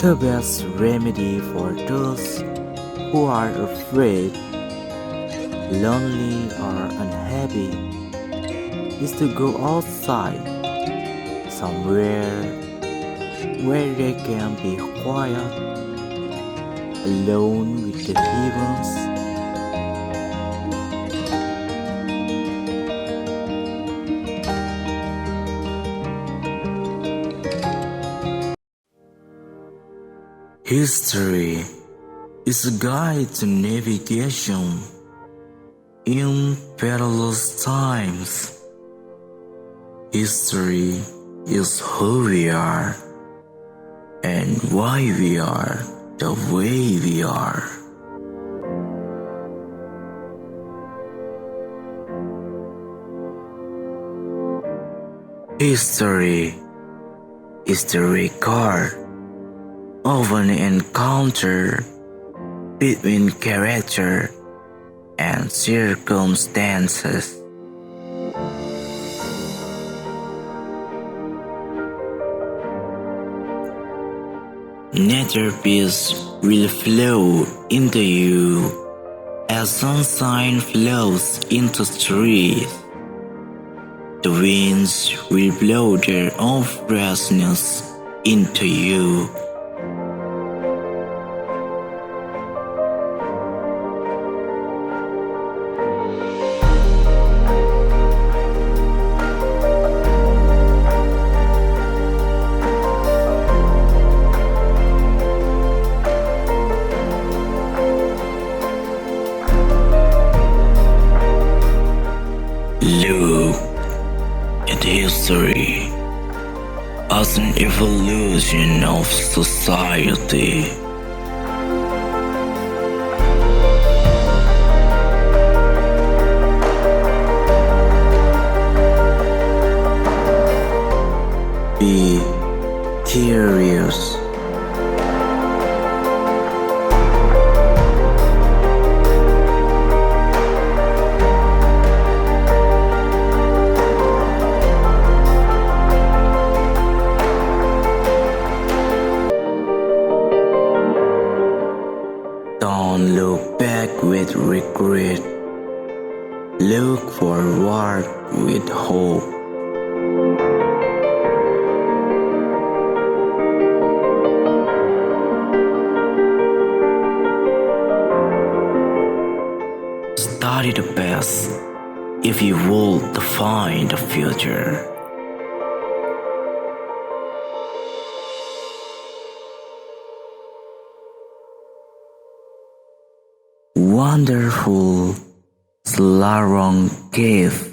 The best remedy for those who are afraid, lonely, or unhappy is to go outside, somewhere where they can be quiet, alone with the heavens. History is a guide to navigation in perilous times. History is who we are and why we are the way we are. History is the record of an encounter between character and circumstances. Nature peace will flow into you as sunshine flows into trees. The winds will blow their own freshness into you. Look at history as an evolution of society. Be curious. Don't look back with regret. Look forward with hope. Study the past if you would define the future. Wonderful Selarong Cave.